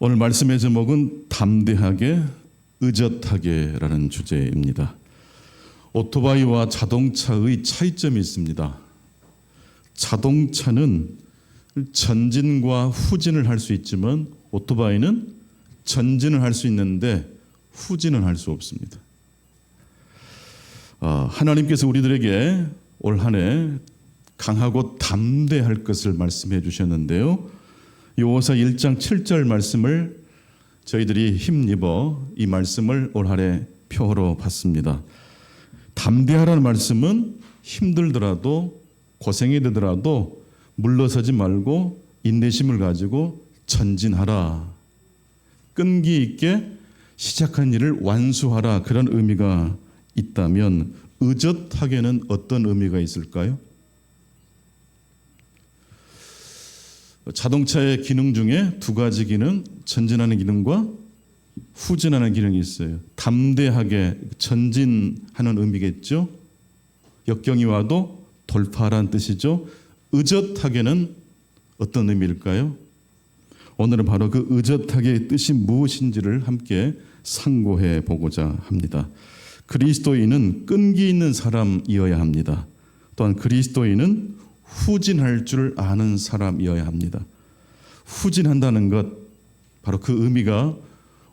오늘 말씀의 제목은 담대하게, 의젓하게라는 주제입니다. 오토바이와 자동차의 차이점이 있습니다. 자동차는 전진과 후진을 할 수 있지만 오토바이는 전진을 할 수 있는데 후진은 할 수 없습니다. 하나님께서 우리들에게 올 한 해 강하고 담대할 것을 말씀해 주셨는데요. 요호사 1장 7절 말씀을 저희들이 힘입어 이 말씀을 올 한 해 표로 봤습니다. 담대하라는 말씀은 힘들더라도 고생이 되더라도 물러서지 말고 인내심을 가지고 전진하라. 끈기 있게 시작한 일을 완수하라. 그런 의미가 있다면 의젓하게는 어떤 의미가 있을까요? 자동차의 기능 중에 두 가지 기능, 전진하는 기능과 후진하는 기능이 있어요. 담대하게 전진하는 의미겠죠. 역경이 와도 돌파하라는 뜻이죠. 의젓하게는 어떤 의미일까요? 오늘은 바로 그 의젓하게의 뜻이 무엇인지를 함께 상고해 보고자 합니다. 그리스도인은 끈기 있는 사람이어야 합니다. 또한 그리스도인은 후진할 줄 아는 사람이어야 합니다. 후진한다는 것, 바로 그 의미가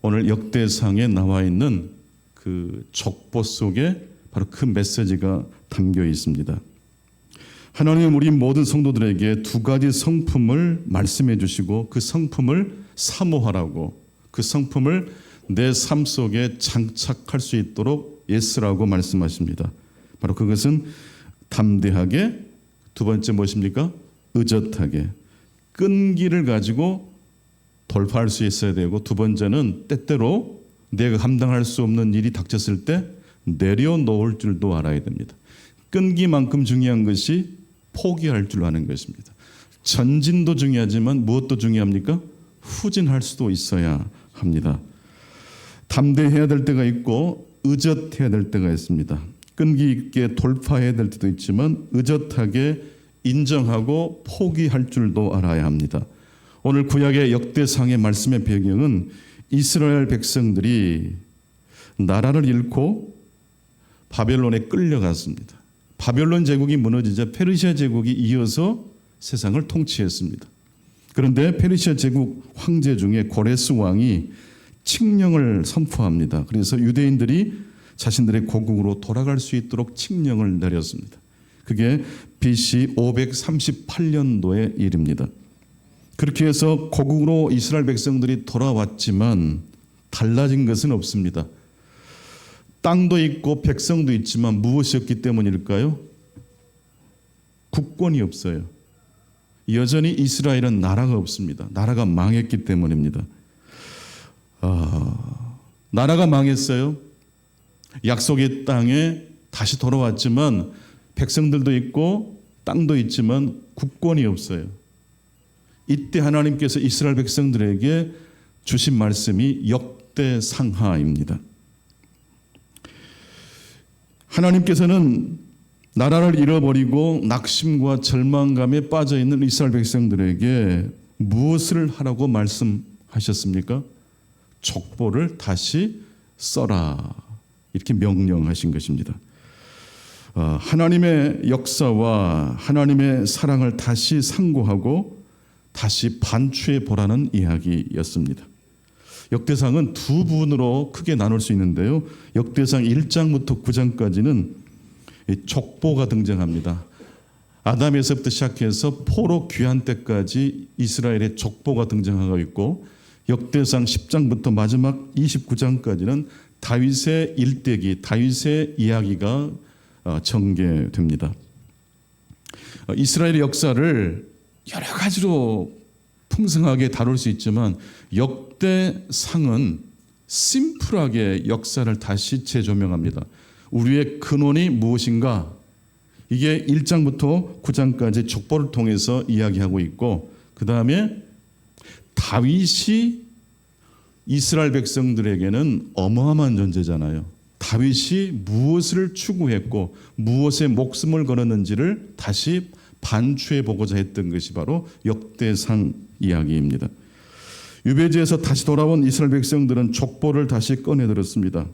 오늘 역대상에 나와 있는 그 족보 속에 바로 그 메시지가 담겨 있습니다. 하나님은 우리 모든 성도들에게 두 가지 성품을 말씀해 주시고 그 성품을 사모하라고, 그 성품을 내 삶 속에 장착할 수 있도록 예스라고 말씀하십니다. 바로 그것은 담대하게, 두 번째 무엇입니까? 의젓하게, 끈기를 가지고 돌파할 수 있어야 되고, 두 번째는 때때로 내가 감당할 수 없는 일이 닥쳤을 때 내려놓을 줄도 알아야 됩니다. 끈기만큼 중요한 것이 포기할 줄 아는 것입니다. 전진도 중요하지만 무엇도 중요합니까? 후진할 수도 있어야 합니다. 담대해야 될 때가 있고 의젓해야 될 때가 있습니다. 끈기 있게 돌파해야 될 때도 있지만 의젓하게 인정하고 포기할 줄도 알아야 합니다. 오늘 구약의 역대상의 말씀의 배경은 이스라엘 백성들이 나라를 잃고 바벨론에 끌려갔습니다. 바벨론 제국이 무너지자 페르시아 제국이 이어서 세상을 통치했습니다. 그런데 페르시아 제국 황제 중에 고레스 왕이 칙령을 선포합니다. 그래서 유대인들이 자신들의 고국으로 돌아갈 수 있도록 칙령을 내렸습니다. 그게 BC 538년도의 일입니다. 그렇게 해서 고국으로 이스라엘 백성들이 돌아왔지만 달라진 것은 없습니다. 땅도 있고 백성도 있지만 무엇이었기 때문일까요? 국권이 없어요. 여전히 이스라엘은 나라가 없습니다. 나라가 망했기 때문입니다. 나라가 망했어요. 약속의 땅에 다시 돌아왔지만 백성들도 있고 땅도 있지만 국권이 없어요. 이때 하나님께서 이스라엘 백성들에게 주신 말씀이 역대상하입니다. 하나님께서는 나라를 잃어버리고 낙심과 절망감에 빠져있는 이스라엘 백성들에게 무엇을 하라고 말씀하셨습니까? 족보를 다시 써라, 이렇게 명령하신 것입니다. 하나님의 역사와 하나님의 사랑을 다시 상고하고 다시 반추해 보라는 이야기였습니다. 역대상은 두 부분으로 크게 나눌 수 있는데요. 역대상 1장부터 9장까지는 족보가 등장합니다. 아담에서부터 시작해서 포로 귀환 때까지 이스라엘의 족보가 등장하고 있고, 역대상 10장부터 마지막 29장까지는 다윗의 일대기, 다윗의 이야기가 전개됩니다. 이스라엘의 역사를 여러 가지로 풍성하게 다룰 수 있지만 역대상은 심플하게 역사를 다시 재조명합니다. 우리의 근원이 무엇인가? 이게 1장부터 9장까지 족보를 통해서 이야기하고 있고, 그 다음에 다윗이 이스라엘 백성들에게는 어마어마한 존재잖아요. 다윗이 무엇을 추구했고 무엇에 목숨을 걸었는지를 다시 반추해 보고자 했던 것이 바로 역대상 이야기입니다. 유배지에서 다시 돌아온 이스라엘 백성들은 족보를 다시 꺼내들었습니다.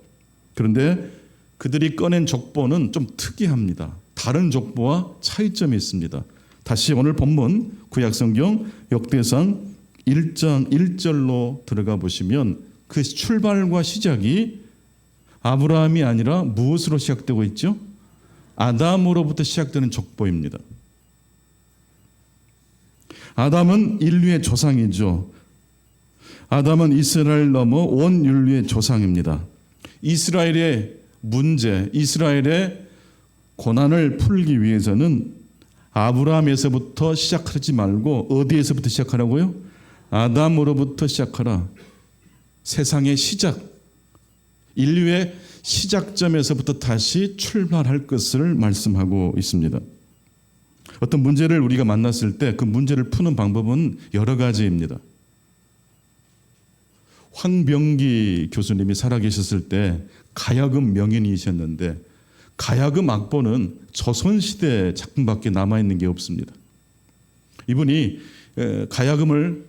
그런데 그들이 꺼낸 족보는 좀 특이합니다. 다른 족보와 차이점이 있습니다. 다시 오늘 본문 구약성경 역대상 1장 1절로 들어가 보시면 그 출발과 시작이 아브라함이 아니라 무엇으로 시작되고 있죠? 아담으로부터 시작되는 족보입니다. 아담은 인류의 조상이죠. 아담은 이스라엘 넘어 온 인류의 조상입니다. 이스라엘의 문제, 이스라엘의 고난을 풀기 위해서는 아브라함에서부터 시작하지 말고 어디에서부터 시작하라고요? 아담으로부터 시작하라. 세상의 시작, 인류의 시작점에서부터 다시 출발할 것을 말씀하고 있습니다. 어떤 문제를 우리가 만났을 때 그 문제를 푸는 방법은 여러 가지입니다. 황병기 교수님이 살아계셨을 때 가야금 명인이셨는데 가야금 악보는 조선시대 작품밖에 남아있는 게 없습니다. 이분이 가야금을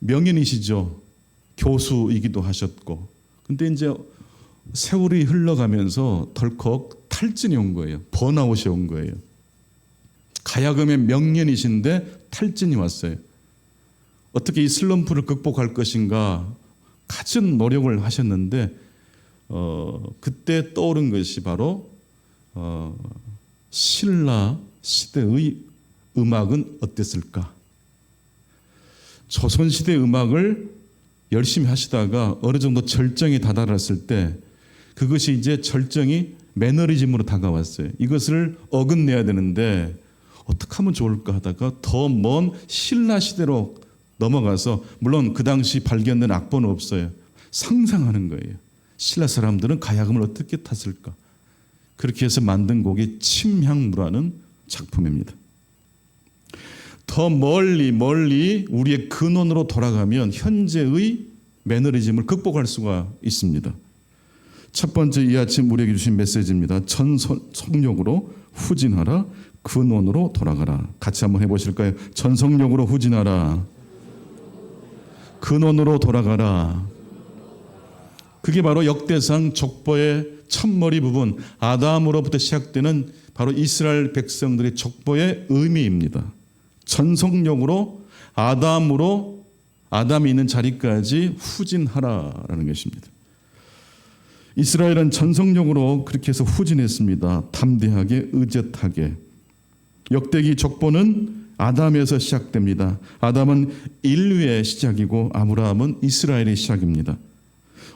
명인이시죠. 교수이기도 하셨고 근데 이제 세월이 흘러가면서 덜컥 탈진이 온 거예요. 번아웃이 온 거예요. 가야금의 명년이신데 탈진이 왔어요. 어떻게 이 슬럼프를 극복할 것인가 갖은 노력을 하셨는데 그때 떠오른 것이 바로 신라 시대의 음악은 어땠을까? 조선시대 음악을 열심히 하시다가 어느 정도 절정에 다다랐을 때 그것이 이제 절정이 매너리즘으로 다가왔어요. 이것을 어긋내야 되는데 어떻게 하면 좋을까 하다가 더 먼 신라 시대로 넘어가서 물론 그 당시 발견된 악보는 없어요. 상상하는 거예요. 신라 사람들은 가야금을 어떻게 탔을까? 그렇게 해서 만든 곡이 침향무라는 작품입니다. 더 멀리 우리의 근원으로 돌아가면 현재의 매너리즘을 극복할 수가 있습니다. 첫 번째 이 아침 우리에게 주신 메시지입니다. 전성력으로 후진하라. 근원으로 돌아가라. 같이 한번 해보실까요? 전성력으로 후진하라. 근원으로 돌아가라. 그게 바로 역대상 족보의 첫머리 부분 아담으로부터 시작되는 바로 이스라엘 백성들의 족보의 의미입니다. 전성력으로 아담이 있는 자리까지 후진하라라는 것입니다. 이스라엘은 전성력으로 그렇게 해서 후진했습니다. 담대하게 의젓하게. 역대기 족보는 아담에서 시작됩니다. 아담은 인류의 시작이고 아브라함은 이스라엘의 시작입니다.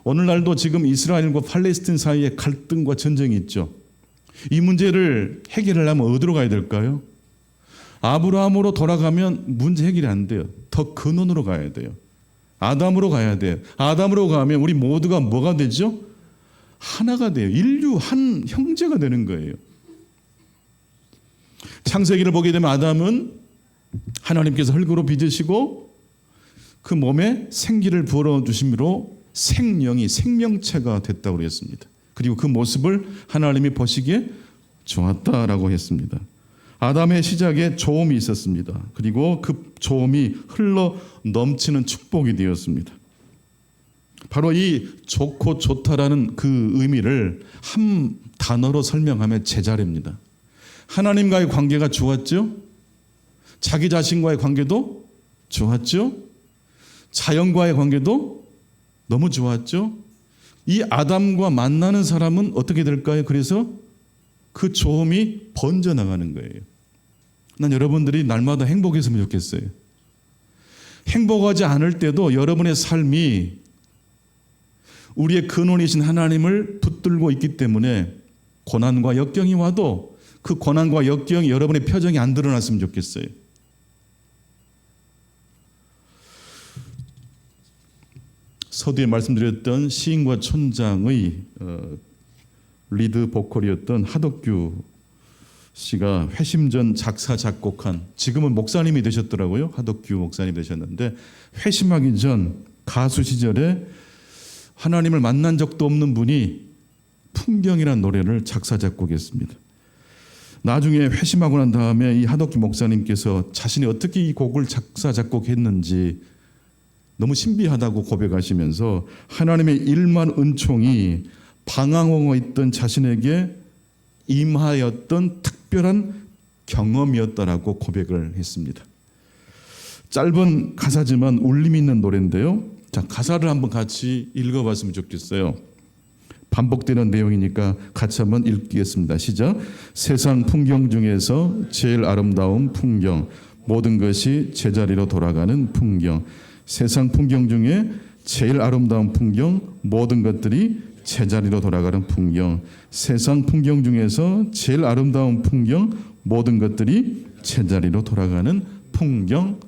오늘날도 지금 이스라엘과 팔레스틴 사이에 갈등과 전쟁이 있죠. 이 문제를 해결하려면 어디로 가야 될까요? 아브라함으로 돌아가면 문제 해결이 안 돼요. 더 근원으로 가야 돼요. 아담으로 가야 돼요. 아담으로 가면 우리 모두가 뭐가 되죠? 하나가 돼요. 인류 한 형제가 되는 거예요. 창세기를 보게 되면 아담은 하나님께서 흙으로 빚으시고 그 몸에 생기를 부어 주심으로 생명이 생명체가 됐다고 그랬습니다. 그리고 그 모습을 하나님이 보시기에 좋았다라고 했습니다. 아담의 시작에 조음이 있었습니다. 그리고 그 조음이 흘러 넘치는 축복이 되었습니다. 바로 이 좋고 좋다라는 그 의미를 한 단어로 설명하면 제자리입니다. 하나님과의 관계가 좋았죠? 자기 자신과의 관계도 좋았죠? 자연과의 관계도 너무 좋았죠? 이 아담과 만나는 사람은 어떻게 될까요? 그래서 그 조음이 번져나가는 거예요. 난 여러분들이 날마다 행복했으면 좋겠어요. 행복하지 않을 때도 여러분의 삶이 우리의 근원이신 하나님을 붙들고 있기 때문에 고난과 역경이 와도 그 고난과 역경이 여러분의 표정이 안 드러났으면 좋겠어요. 서두에 말씀드렸던 시인과 촌장의 리드 보컬이었던 하덕규 씨가 회심전 작사 작곡한, 지금은 목사님이 되셨더라고요. 하덕규 목사님이 되셨는데 회심하기 전 가수 시절에 하나님을 만난 적도 없는 분이 풍경이라는 노래를 작사 작곡했습니다. 나중에 회심하고 난 다음에 이 하덕규 목사님께서 자신이 어떻게 이 곡을 작사 작곡했는지 너무 신비하다고 고백하시면서 하나님의 일만 은총이 방황하고 있던 자신에게 임하였던 특별한 경험이었다라고 고백을 했습니다. 짧은 가사지만 울림이 있는 노래인데요. 자, 가사를 한번 같이 읽어봤으면 좋겠어요. 반복되는 내용이니까 같이 한번 읽겠습니다. 시작. 세상 풍경 중에서 제일 아름다운 풍경, 모든 것이 제자리로 돌아가는 풍경. 세상 풍경 중에 제일 아름다운 풍경, 모든 것들이 제자리로 돌아가는 풍경. 세상 풍경 중에서 제일 아름다운 풍경, 모든 것들이 제자리로 돌아가는 풍경.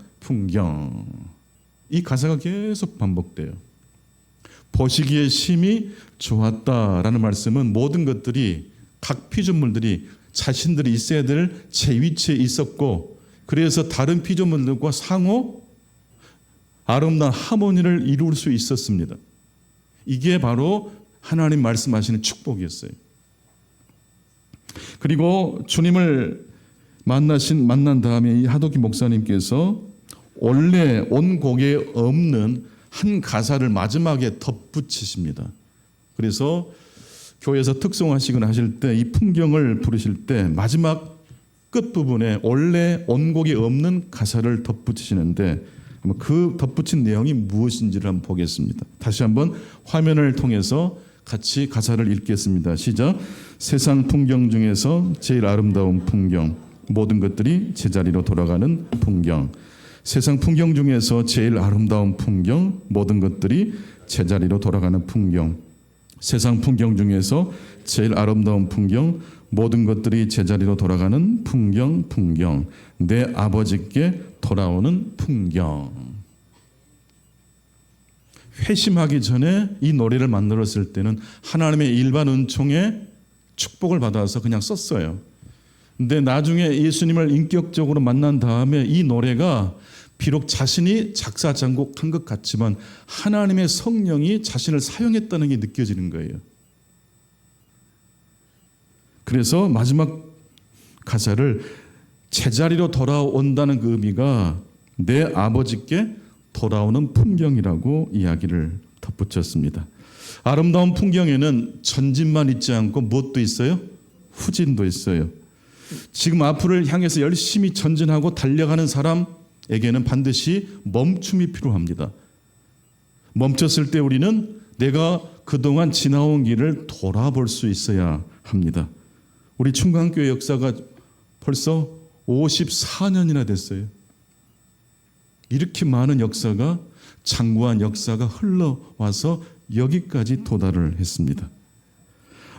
이 가사가 계속 반복돼요. 보시기에 심히 좋았다라는 말씀은 모든 것들이, 각 피조물들이 자신들이 있어야 될 제 위치에 있었고, 그래서 다른 피조물들과 상호 아름다운 하모니를 이룰 수 있었습니다. 이게 바로 하나님 말씀하시는 축복이었어요. 그리고 주님을 만난 다음에 이 하도기 목사님께서 원래 원곡에 없는 한 가사를 마지막에 덧붙이십니다. 그래서 교회에서 특송하시거나 하실 때 이 풍경을 부르실 때 마지막 끝부분에 원래 원곡에 없는 가사를 덧붙이시는데 그 덧붙인 내용이 무엇인지를 한번 보겠습니다. 다시 한번 화면을 통해서 같이 가사를 읽겠습니다. 시작. 세상 풍경 중에서 제일 아름다운 풍경, 모든 것들이 제자리로 돌아가는 풍경. 세상 풍경 중에서 제일 아름다운 풍경, 모든 것들이 제자리로 돌아가는 풍경. 세상 풍경 중에서 제일 아름다운 풍경, 모든 것들이 제자리로 돌아가는 풍경. 내 아버지께 돌아오는 풍경. 회심하기 전에 이 노래를 만들었을 때는 하나님의 일반 은총에 축복을 받아서 그냥 썼어요. 근데 나중에 예수님을 인격적으로 만난 다음에 이 노래가 비록 자신이 작사 작곡한 것 같지만 하나님의 성령이 자신을 사용했다는 게 느껴지는 거예요. 그래서 마지막 가사를 제자리로 돌아온다는 그 의미가 내 아버지께 돌아오는 풍경이라고 이야기를 덧붙였습니다. 아름다운 풍경에는 전진만 있지 않고 무엇도 있어요? 후진도 있어요. 지금 앞을 향해서 열심히 전진하고 달려가는 사람에게는 반드시 멈춤이 필요합니다. 멈췄을 때 우리는 내가 그동안 지나온 길을 돌아볼 수 있어야 합니다. 우리 충강교회 역사가 벌써 54년이나 됐어요. 이렇게 많은 역사가, 장구한 역사가 흘러와서 여기까지 도달을 했습니다.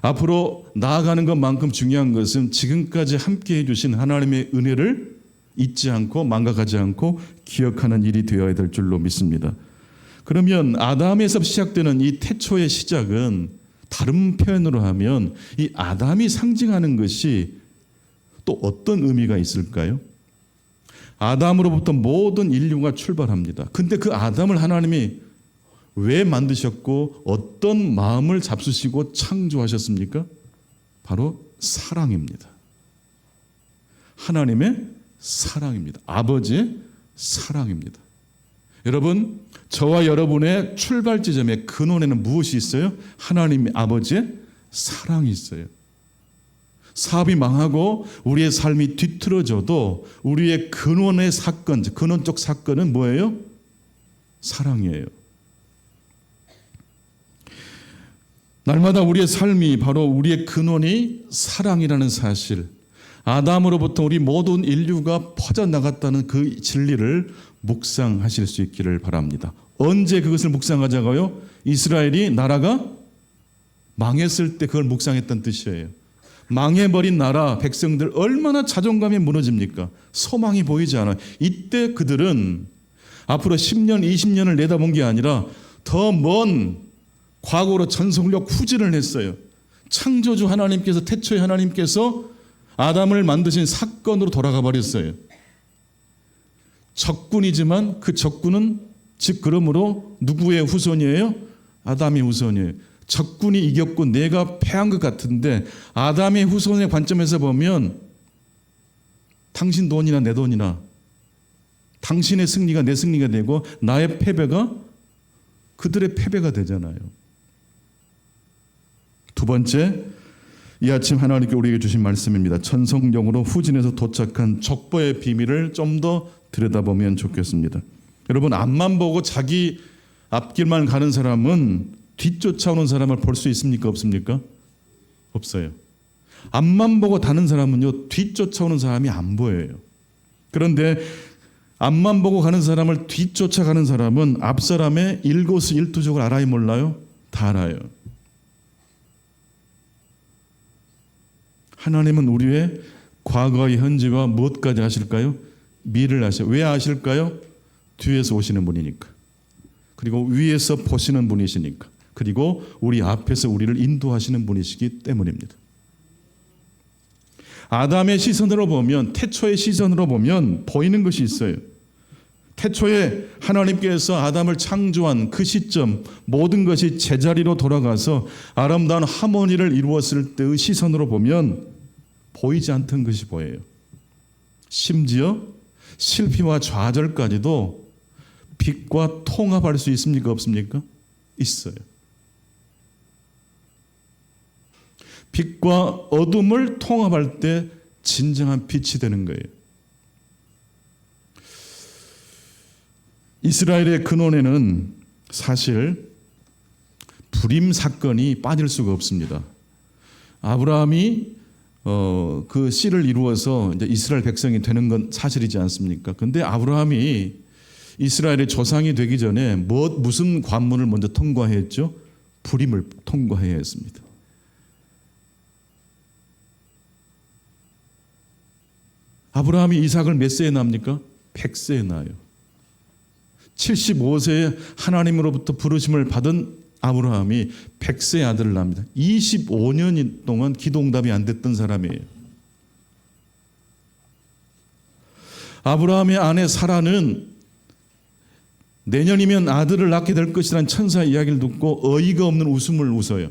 앞으로 나아가는 것만큼 중요한 것은 지금까지 함께 해주신 하나님의 은혜를 잊지 않고 망각하지 않고 기억하는 일이 되어야 될 줄로 믿습니다. 그러면 아담에서 시작되는 이 태초의 시작은 다른 표현으로 하면 이 아담이 상징하는 것이 또 어떤 의미가 있을까요? 아담으로부터 모든 인류가 출발합니다. 근데 그 아담을 하나님이 왜 만드셨고 어떤 마음을 잡수시고 창조하셨습니까? 바로 사랑입니다. 하나님의 사랑입니다. 아버지의 사랑입니다. 여러분, 저와 여러분의 출발 지점의 근원에는 무엇이 있어요? 하나님의 아버지의 사랑이 있어요. 사업이 망하고 우리의 삶이 뒤틀어져도 우리의 근원의 사건, 근원적 사건은 뭐예요? 사랑이에요. 날마다 우리의 삶이 바로 우리의 근원이 사랑이라는 사실, 아담으로부터 우리 모든 인류가 퍼져나갔다는 그 진리를 묵상하실 수 있기를 바랍니다. 언제 그것을 묵상하자고요? 이스라엘이 나라가 망했을 때 그걸 묵상했던 뜻이에요. 망해버린 나라 백성들 얼마나 자존감이 무너집니까? 소망이 보이지 않아요. 이때 그들은 앞으로 10년, 20년을 내다본 게 아니라 더 먼 과거로 전속력 후진을 했어요. 창조주 하나님께서, 태초의 하나님께서 아담을 만드신 사건으로 돌아가 버렸어요. 적군이지만 그 적군은 즉 그러므로 누구의 후손이에요? 아담의 후손이에요. 적군이 이겼고 내가 패한 것 같은데 아담의 후손의 관점에서 보면 당신 돈이나 내 돈이나 당신의 승리가 내 승리가 되고 나의 패배가 그들의 패배가 되잖아요. 두 번째, 이 아침 하나님께 우리에게 주신 말씀입니다. 천성령으로 후진에서 도착한 족보의 비밀을 좀 더 들여다보면 좋겠습니다. 여러분, 앞만 보고 자기 앞길만 가는 사람은 뒤쫓아오는 사람을 볼 수 있습니까? 없습니까? 없어요. 앞만 보고 다는 사람은요, 뒤쫓아오는 사람이 안 보여요. 그런데 앞만 보고 가는 사람을 뒤쫓아가는 사람은 앞 사람의 일거수일투족을 알아요, 몰라요? 다 알아요. 하나님은 우리의 과거의 현재와 무엇까지 아실까요? 미래를 아셔요. 왜 아실까요? 뒤에서 오시는 분이니까. 그리고 위에서 보시는 분이시니까. 그리고 우리 앞에서 우리를 인도하시는 분이시기 때문입니다. 아담의 시선으로 보면, 태초의 시선으로 보면 보이는 것이 있어요. 태초에 하나님께서 아담을 창조한 그 시점, 모든 것이 제자리로 돌아가서 아름다운 하모니를 이루었을 때의 시선으로 보면 보이지 않던 것이 보여요. 심지어 실패와 좌절까지도 빛과 통합할 수 있습니까? 없습니까? 있어요. 빛과 어둠을 통합할 때 진정한 빛이 되는 거예요. 이스라엘의 근원에는 사실 불임 사건이 빠질 수가 없습니다. 아브라함이 그 씨를 이루어서 이제 이스라엘 백성이 되는 건 사실이지 않습니까? 근데 아브라함이 이스라엘의 조상이 되기 전에 무슨 관문을 먼저 통과해야 했죠? 불임을 통과해야 했습니다. 아브라함이 이삭을 몇 세에 낳습니까? 100세에 낳아요. 75세에 하나님으로부터 부르심을 받은 아브라함이 100세의 아들을 낳습니다. 25년 동안 기도응답이 안 됐던 사람이에요. 아브라함의 아내 사라는 내년이면 아들을 낳게 될 것이라는 천사의 이야기를 듣고 어이가 없는 웃음을 웃어요.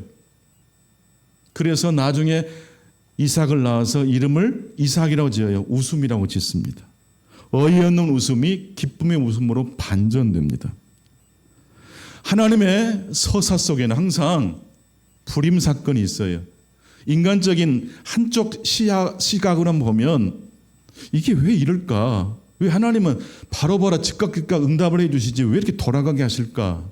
그래서 나중에 이삭을 낳아서 이름을 이삭이라고 지어요. 웃음이라고 짓습니다. 어이없는 웃음이 기쁨의 웃음으로 반전됩니다. 하나님의 서사 속에는 항상 불임 사건이 있어요. 인간적인 한쪽 시각으로 보면 이게 왜 이럴까? 왜 하나님은 바로바로 즉각 응답을 해주시지 왜 이렇게 돌아가게 하실까?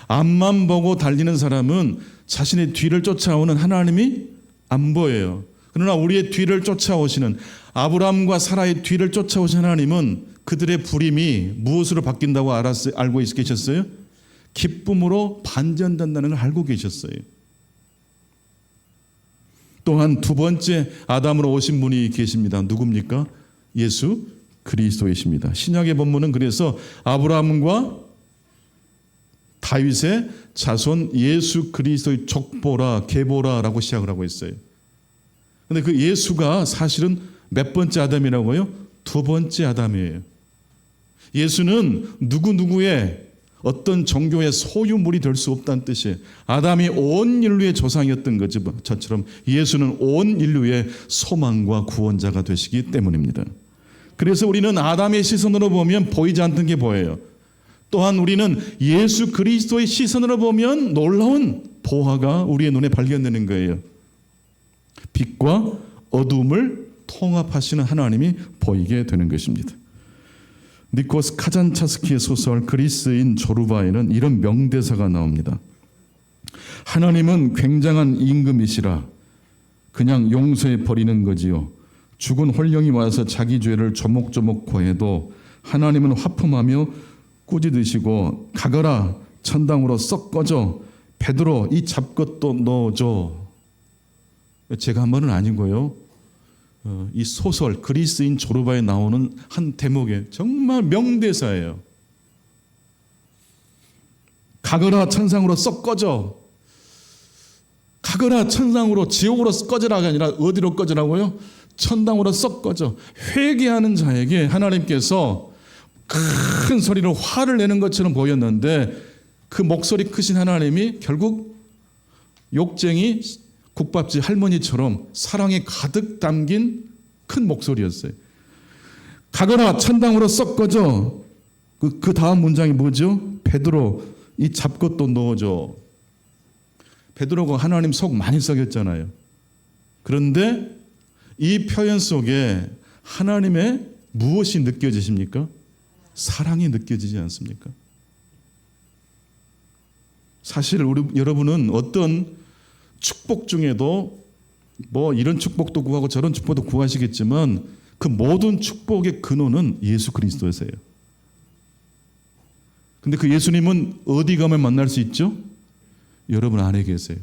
앞만 보고 달리는 사람은 자신의 뒤를 쫓아오는 하나님이 안 보여요. 그러나 우리의 뒤를 쫓아오시는 아브라함과 사라의 뒤를 쫓아오신 하나님은 그들의 불임이 무엇으로 바뀐다고 알고 계셨어요? 기쁨으로 반전된다는 걸 알고 계셨어요. 또한 두 번째 아담으로 오신 분이 계십니다. 누굽니까? 예수 그리스도이십니다. 신약의 본문은 그래서 아브라함과 다윗의 자손 예수 그리스도의 족보라 계보라라고 시작을 하고 있어요. 그런데 그 예수가 사실은 몇 번째 아담이라고요? 두 번째 아담이에요. 예수는 누구누구의 어떤 종교의 소유물이 될 수 없다는 뜻이에요. 아담이 온 인류의 조상이었던 것처럼 예수는 온 인류의 소망과 구원자가 되시기 때문입니다. 그래서 우리는 아담의 시선으로 보면 보이지 않던 게 보여요. 또한 우리는 예수 그리스도의 시선으로 보면 놀라운 보화가 우리의 눈에 발견되는 거예요. 빛과 어둠을 통합하시는 하나님이 보이게 되는 것입니다. 니코스 카잔차스키의 소설 그리스인 조르바에는 이런 명대사가 나옵니다. 하나님은 굉장한 임금이시라 그냥 용서해 버리는 거지요. 죽은 홀령이 와서 자기 죄를 조목조목 고해도 하나님은 화품하며 꾸짖으시고 가거라 천당으로 썩 꺼져 베드로 이 잡것도 넣어줘. 제가 한 말은 아니고요. 이 소설 그리스인 조르바에 나오는 한 대목에 정말 명대사예요. 가거라 천상으로 썩 꺼져. 가거라 천상으로 지옥으로 꺼져라가 아니라 어디로 꺼져라고요? 천당으로 썩 꺼져. 회개하는 자에게 하나님께서 큰 소리로 화를 내는 것처럼 보였는데 그 목소리 크신 하나님이 결국 욕쟁이 국밥집 할머니처럼 사랑이 가득 담긴 큰 목소리였어요. 가거나 천당으로 썩 꺼져. 그 다음 문장이 뭐죠? 베드로 이 잡것도 넣어줘. 베드로가 하나님 속 많이 썩였잖아요. 그런데 이 표현 속에 하나님의 무엇이 느껴지십니까? 사랑이 느껴지지 않습니까? 사실 여러분은 어떤 축복 중에도 뭐 이런 축복도 구하고 저런 축복도 구하시겠지만 그 모든 축복의 근원은 예수 그리스도세요. 근데 그 예수님은 어디 가면 만날 수 있죠? 여러분 안에 계세요.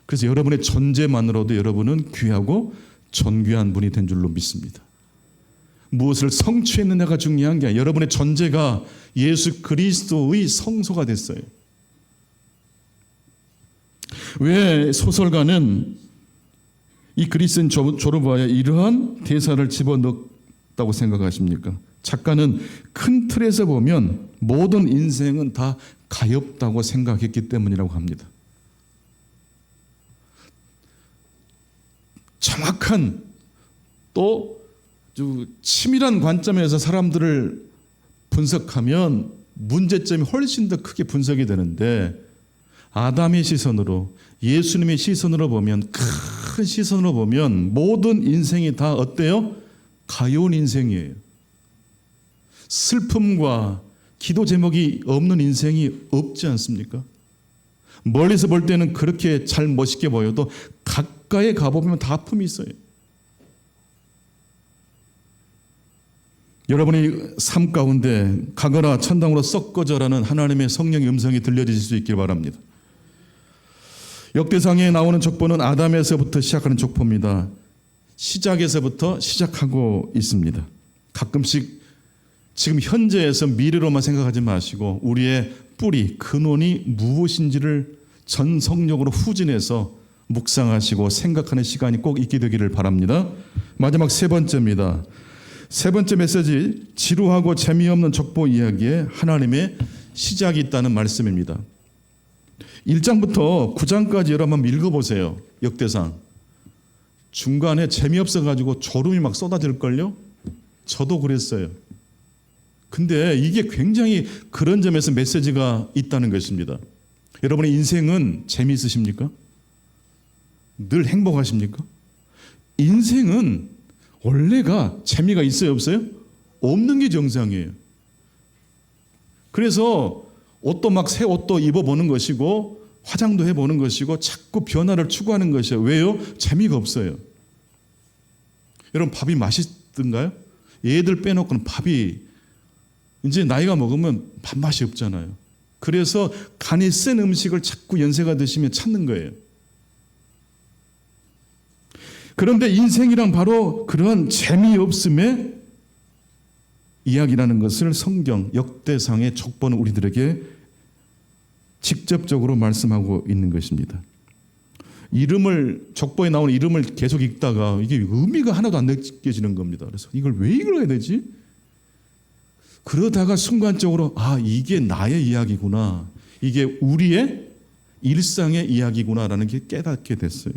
그래서 여러분의 존재만으로도 여러분은 귀하고 존귀한 분이 된 줄로 믿습니다. 무엇을 성취했느냐가 중요한 게 아니라 여러분의 존재가 예수 그리스도의 성소가 됐어요. 왜 소설가는 이 그리스인 조르바에 이러한 대사를 집어넣었다고 생각하십니까? 작가는 큰 틀에서 보면 모든 인생은 다 가엾다고 생각했기 때문이라고 합니다. 정확한 또 치밀한 관점에서 사람들을 분석하면 문제점이 훨씬 더 크게 분석이 되는데 아담의 시선으로 예수님의 시선으로 보면 큰 시선으로 보면 모든 인생이 다 어때요? 가여운 인생이에요. 슬픔과 기도 제목이 없는 인생이 없지 않습니까? 멀리서 볼 때는 그렇게 잘 멋있게 보여도 가까이 가보면 다 아픔이 있어요. 여러분의 삶 가운데 가거나 천당으로 썩 꺼져라는 하나님의 성령의 음성이 들려질 수 있길 바랍니다. 역대상에 나오는 족보는 아담에서부터 시작하는 족보입니다. 시작에서부터 시작하고 있습니다. 가끔씩 지금 현재에서 미래로만 생각하지 마시고 우리의 뿌리, 근원이 무엇인지를 전성력으로 후진해서 묵상하시고 생각하는 시간이 꼭 있게 되기를 바랍니다. 마지막 세 번째입니다. 세 번째 메시지, 지루하고 재미없는 족보 이야기에 하나님의 시작이 있다는 말씀입니다. 1장부터 9장까지 여러분 한번 읽어보세요. 역대상. 중간에 재미없어가지고 졸음이 막 쏟아질걸요? 저도 그랬어요. 근데 이게 굉장히 그런 점에서 메시지가 있다는 것입니다. 여러분의 인생은 재미있으십니까? 늘 행복하십니까? 인생은 원래가 재미가 있어요, 없어요? 없는 게 정상이에요. 그래서 옷도 막 새 옷도 입어보는 것이고 화장도 해보는 것이고 자꾸 변화를 추구하는 것이에요. 왜요? 재미가 없어요. 여러분 밥이 맛있던가요? 얘들 빼놓고는 밥이 이제 나이가 먹으면 밥맛이 없잖아요. 그래서 간이 센 음식을 자꾸 연세가 드시면 찾는 거예요. 그런데 인생이란 바로 그런 재미없음의 이야기라는 것을 성경 역대상의 족보는 우리들에게 직접적으로 말씀하고 있는 것입니다. 족보에 나오는 이름을 계속 읽다가 이게 의미가 하나도 안 느껴지는 겁니다. 그래서 이걸 왜 읽어야 되지? 그러다가 순간적으로 이게 나의 이야기구나. 이게 우리의 일상의 이야기구나라는 게 깨닫게 됐어요.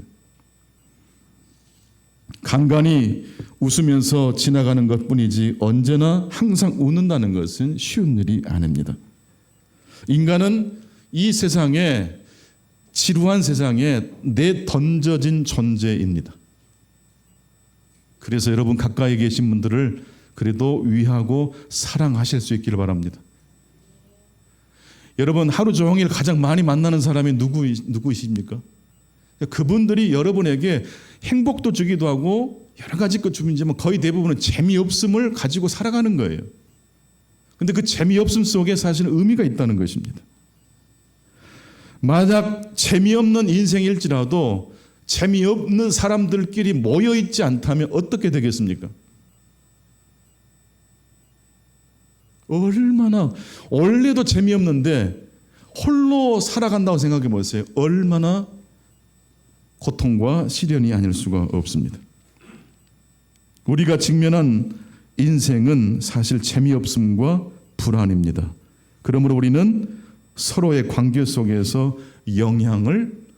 간간히 웃으면서 지나가는 것뿐이지 언제나 항상 웃는다는 것은 쉬운 일이 아닙니다. 인간은 이 세상에 지루한 세상에 내던져진 존재입니다. 그래서 여러분 가까이 계신 분들을 그래도 위하고 사랑하실 수 있기를 바랍니다. 여러분 하루 종일 가장 많이 만나는 사람이 누구이십니까? 그분들이 여러분에게 행복도 주기도 하고 여러 가지 것 주지만 거의 대부분은 재미없음을 가지고 살아가는 거예요. 그런데 그 재미없음 속에 사실은 의미가 있다는 것입니다. 만약 재미없는 인생일지라도 재미없는 사람들끼리 모여있지 않다면 어떻게 되겠습니까? 얼마나 원래도 재미없는데 홀로 살아간다고 생각해 보세요. 얼마나 고통과 시련이 아닐 수가 없습니다. 우리가 직면한 인생은 사실 재미없음과 불안입니다. 그러므로 우리는 서로의 관계 속에서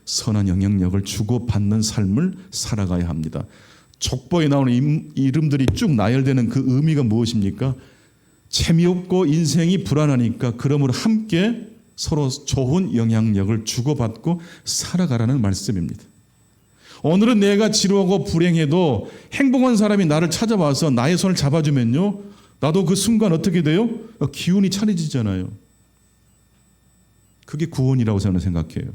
선한 영향력을 주고받는 삶을 살아가야 합니다. 족보에 나오는 이름들이 쭉 나열되는 그 의미가 무엇입니까? 재미없고 인생이 불안하니까 그러므로 함께 서로 좋은 영향력을 주고받고 살아가라는 말씀입니다. 오늘은 내가 지루하고 불행해도 행복한 사람이 나를 찾아와서 나의 손을 잡아주면요, 나도 그 순간 어떻게 돼요? 기운이 차려지잖아요. 그게 구원이라고 저는 생각해요.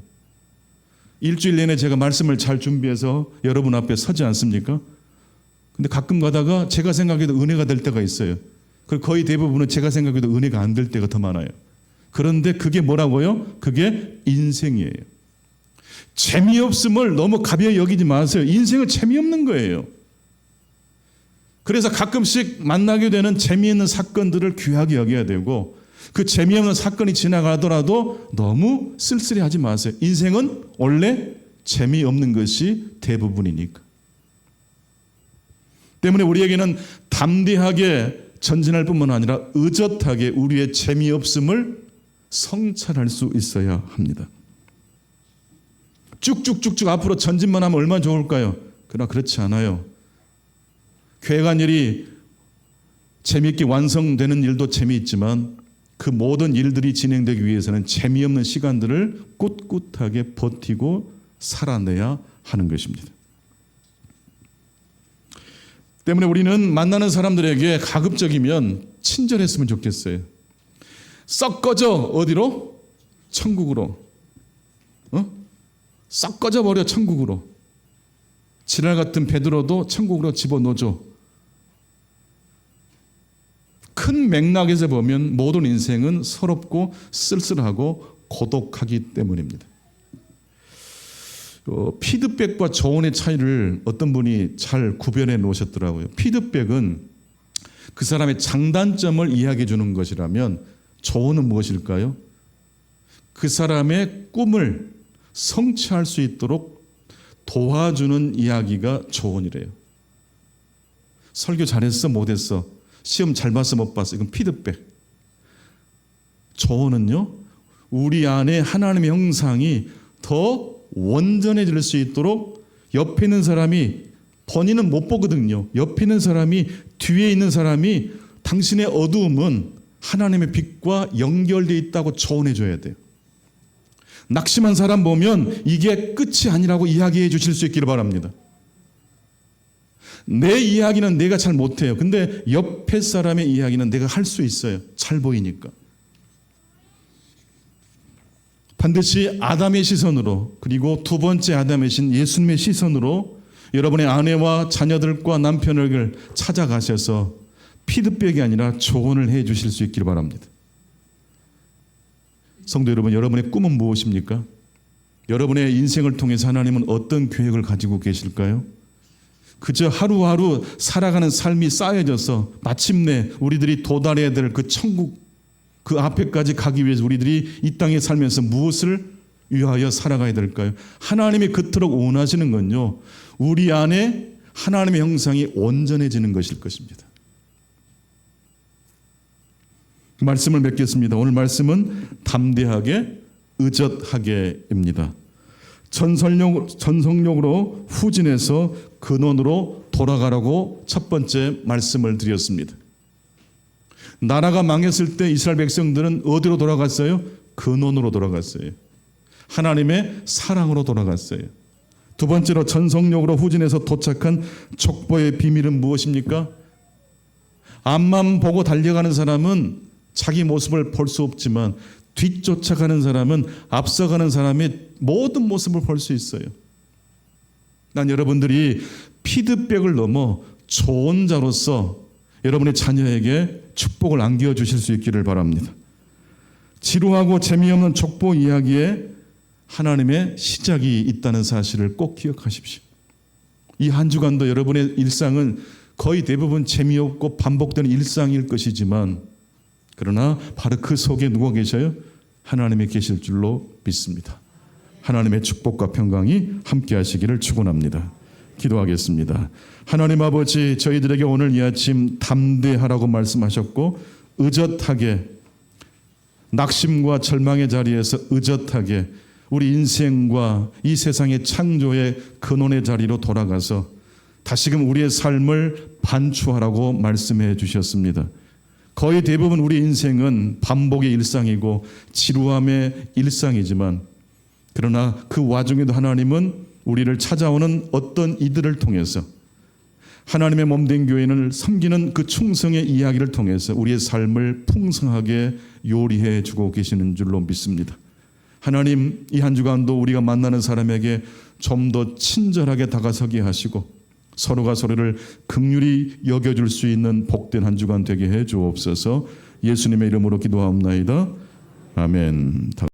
일주일 내내 제가 말씀을 잘 준비해서 여러분 앞에 서지 않습니까? 근데 가끔 가다가 제가 생각해도 은혜가 될 때가 있어요. 그리고 거의 대부분은 제가 생각해도 은혜가 안 될 때가 더 많아요. 그런데 그게 뭐라고요? 그게 인생이에요. 재미없음을 너무 가벼이 여기지 마세요. 인생은 재미없는 거예요. 그래서 가끔씩 만나게 되는 재미있는 사건들을 귀하게 여겨야 되고, 그 재미없는 사건이 지나가더라도 너무 쓸쓸해하지 마세요. 인생은 원래 재미없는 것이 대부분이니까. 때문에 우리에게는 담대하게 전진할 뿐만 아니라 의젓하게 우리의 재미없음을 성찰할 수 있어야 합니다. 쭉쭉쭉쭉 앞으로 전진만 하면 얼마나 좋을까요? 그러나 그렇지 않아요. 교회 간 일이 재미있게 완성되는 일도 재미있지만 그 모든 일들이 진행되기 위해서는 재미없는 시간들을 꿋꿋하게 버티고 살아내야 하는 것입니다. 때문에 우리는 만나는 사람들에게 가급적이면 친절했으면 좋겠어요. 썩 꺼져. 어디로? 천국으로. 썩 꺼져버려. 천국으로. 지랄 같은 베드로도 천국으로 집어넣어줘. 큰 맥락에서 보면 모든 인생은 서럽고 쓸쓸하고 고독하기 때문입니다. 피드백과 조언의 차이를 어떤 분이 잘 구별해 놓으셨더라고요. 피드백은 그 사람의 장단점을 이야기해 주는 것이라면, 조언은 무엇일까요? 그 사람의 꿈을 성취할 수 있도록 도와주는 이야기가 조언이래요. 설교 잘했어? 못했어? 시험 잘 봤어? 못 봤어? 이건 피드백. 조언은요, 우리 안에 하나님의 형상이 더 원전해질 수 있도록 옆에 있는 사람이, 본인은 못 보거든요. 옆에 있는 사람이, 뒤에 있는 사람이 당신의 어두움은 하나님의 빛과 연결되어 있다고 조언해 줘야 돼요. 낙심한 사람 보면 이게 끝이 아니라고 이야기해 주실 수 있기를 바랍니다. 내 이야기는 내가 잘 못해요. 근데 옆에 사람의 이야기는 내가 할 수 있어요. 잘 보이니까. 반드시 아담의 시선으로, 그리고 두 번째 아담의 신 예수님의 시선으로 여러분의 아내와 자녀들과 남편을 찾아가셔서 피드백이 아니라 조언을 해 주실 수 있기를 바랍니다. 성도 여러분, 여러분의 꿈은 무엇입니까? 여러분의 인생을 통해서 하나님은 어떤 계획을 가지고 계실까요? 그저 하루하루 살아가는 삶이 쌓여져서 마침내 우리들이 도달해야 될 그 천국, 그 앞에까지 가기 위해서 우리들이 이 땅에 살면서 무엇을 위하여 살아가야 될까요? 하나님이 그토록 원하시는 건요, 우리 안에 하나님의 형상이 온전해지는 것일 것입니다. 말씀을 맺겠습니다. 오늘 말씀은 담대하게 의젓하게입니다. 전성력으로 후진해서 근원으로 돌아가라고 첫 번째 말씀을 드렸습니다. 나라가 망했을 때 이스라엘 백성들은 어디로 돌아갔어요? 근원으로 돌아갔어요. 하나님의 사랑으로 돌아갔어요. 두 번째로 전성력으로 후진해서 도착한 족보의 비밀은 무엇입니까? 앞만 보고 달려가는 사람은 자기 모습을 볼 수 없지만 뒤쫓아가는 사람은 앞서가는 사람의 모든 모습을 볼 수 있어요. 난 여러분들이 피드백을 넘어 조언자로서 여러분의 자녀에게 축복을 안겨주실 수 있기를 바랍니다. 지루하고 재미없는 족보 이야기에 하나님의 시작이 있다는 사실을 꼭 기억하십시오. 이 한 주간도 여러분의 일상은 거의 대부분 재미없고 반복되는 일상일 것이지만, 그러나 바로 그 속에 누가 계셔요? 하나님이 계실 줄로 믿습니다. 하나님의 축복과 평강이 함께 하시기를 축원합니다. 기도하겠습니다. 하나님 아버지, 저희들에게 오늘 이 아침 담대하라고 말씀하셨고, 의젓하게, 낙심과 절망의 자리에서 의젓하게 우리 인생과 이 세상의 창조의 근원의 자리로 돌아가서 다시금 우리의 삶을 반추하라고 말씀해 주셨습니다. 거의 대부분 우리 인생은 반복의 일상이고 지루함의 일상이지만, 그러나 그 와중에도 하나님은 우리를 찾아오는 어떤 이들을 통해서, 하나님의 몸된 교회를 섬기는 그 충성의 이야기를 통해서 우리의 삶을 풍성하게 요리해 주고 계시는 줄로 믿습니다. 하나님, 이 한 주간도 우리가 만나는 사람에게 좀 더 친절하게 다가서게 하시고 서로가 서로를 긍휼히 여겨줄 수 있는 복된 한 주간 되게 해 주옵소서. 예수님의 이름으로 기도하옵나이다. 아멘.